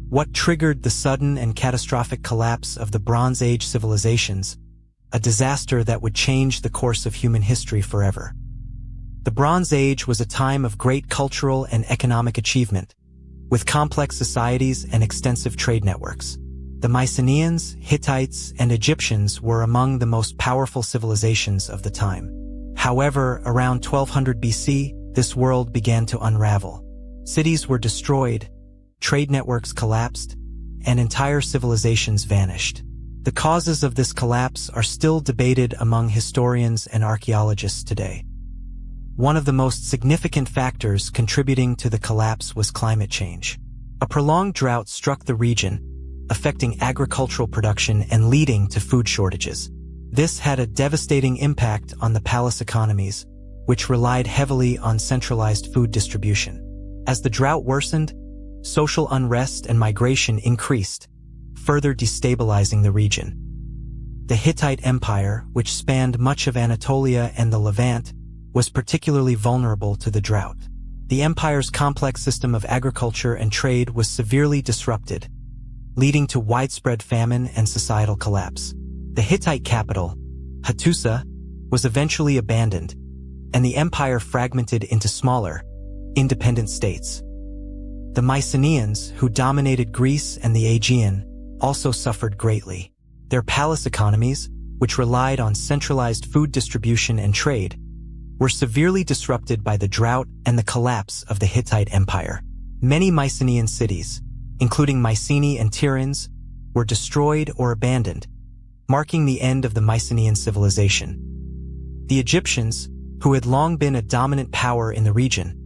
What triggered the sudden and catastrophic collapse of the Bronze Age civilizations, a disaster that would change the course of human history forever? The Bronze Age was a time of great cultural and economic achievement, with complex societies and extensive trade networks. The Mycenaeans, Hittites, and Egyptians were among the most powerful civilizations of the time. However, around 1200 BC, this world began to unravel. Cities were destroyed, trade networks collapsed, and entire civilizations vanished. The causes of this collapse are still debated among historians and archaeologists today. One of the most significant factors contributing to the collapse was climate change. A prolonged drought struck the region, affecting agricultural production and leading to food shortages. This had a devastating impact on the palace economies, which relied heavily on centralized food distribution. As the drought worsened, social unrest and migration increased, further destabilizing the region. The Hittite Empire, which spanned much of Anatolia and the Levant, was particularly vulnerable to the drought. The empire's complex system of agriculture and trade was severely disrupted, leading to widespread famine and societal collapse. The Hittite capital, Hattusa, was eventually abandoned, and the empire fragmented into smaller, independent states. The Mycenaeans, who dominated Greece and the Aegean, also suffered greatly. Their palace economies, which relied on centralized food distribution and trade, were severely disrupted by the drought and the collapse of the Hittite Empire. Many Mycenaean cities, including Mycenae and Tiryns, were destroyed or abandoned, marking the end of the Mycenaean civilization. The Egyptians, who had long been a dominant power in the region,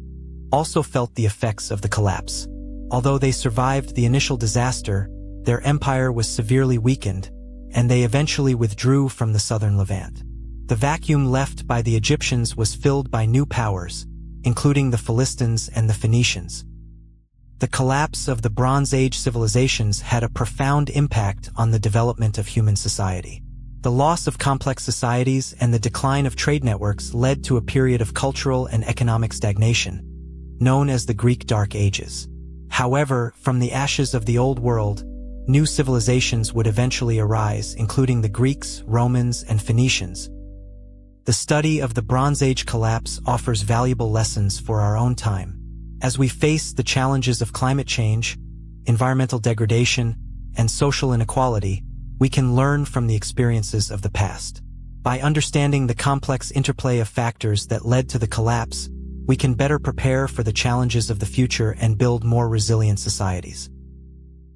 also felt the effects of the collapse. Although they survived the initial disaster, their empire was severely weakened, and they eventually withdrew from the southern Levant. The vacuum left by the Egyptians was filled by new powers, including the Philistines and the Phoenicians. The collapse of the Bronze Age civilizations had a profound impact on the development of human society. The loss of complex societies and the decline of trade networks led to a period of cultural and economic stagnation, known as the Greek Dark Ages. However, from the ashes of the Old World, new civilizations would eventually arise, including the Greeks, Romans, and Phoenicians. The study of the Bronze Age collapse offers valuable lessons for our own time. As we face the challenges of climate change, environmental degradation, and social inequality, we can learn from the experiences of the past. By understanding the complex interplay of factors that led to the collapse, we can better prepare for the challenges of the future and build more resilient societies.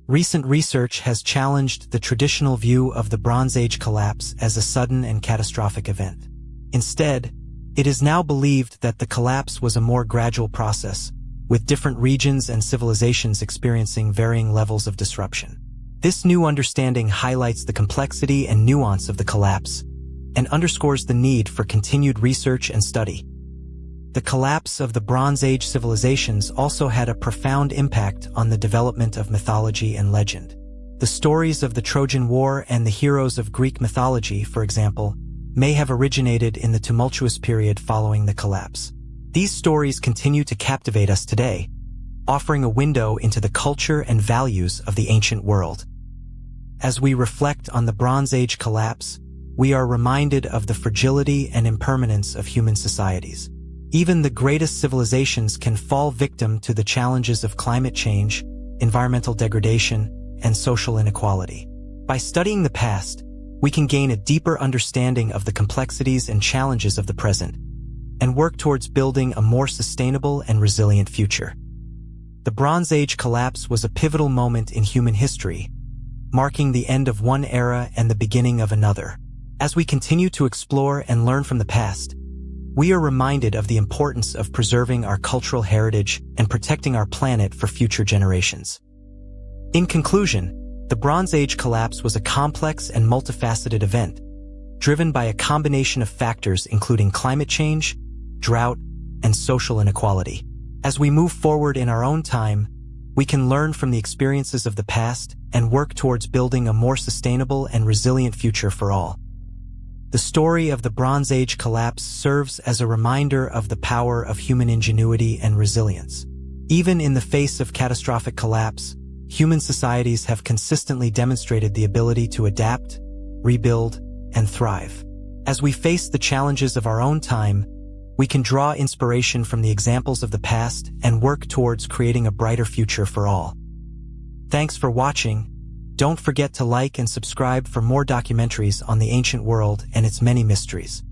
Recent research has challenged the traditional view of the Bronze Age collapse as a sudden and catastrophic event. Instead, it is now believed that the collapse was a more gradual process, with different regions and civilizations experiencing varying levels of disruption. This new understanding highlights the complexity and nuance of the collapse and underscores the need for continued research and study. The collapse of the Bronze Age civilizations also had a profound impact on the development of mythology and legend. The stories of the Trojan War and the heroes of Greek mythology, for example, may have originated in the tumultuous period following the collapse. These stories continue to captivate us today, offering a window into the culture and values of the ancient world. As we reflect on the Bronze Age collapse, we are reminded of the fragility and impermanence of human societies. Even the greatest civilizations can fall victim to the challenges of climate change, environmental degradation, and social inequality. By studying the past, we can gain a deeper understanding of the complexities and challenges of the present, and work towards building a more sustainable and resilient future. The Bronze Age collapse was a pivotal moment in human history, marking the end of one era and the beginning of another. As we continue to explore and learn from the past, we are reminded of the importance of preserving our cultural heritage and protecting our planet for future generations. In conclusion, the Bronze Age collapse was a complex and multifaceted event, driven by a combination of factors including climate change, drought, and social inequality. As we move forward in our own time, we can learn from the experiences of the past and work towards building a more sustainable and resilient future for all. The story of the Bronze Age collapse serves as a reminder of the power of human ingenuity and resilience. Even in the face of catastrophic collapse, human societies have consistently demonstrated the ability to adapt, rebuild, and thrive. As we face the challenges of our own time, we can draw inspiration from the examples of the past and work towards creating a brighter future for all. Thanks for watching. Don't forget to like and subscribe for more documentaries on the ancient world and its many mysteries.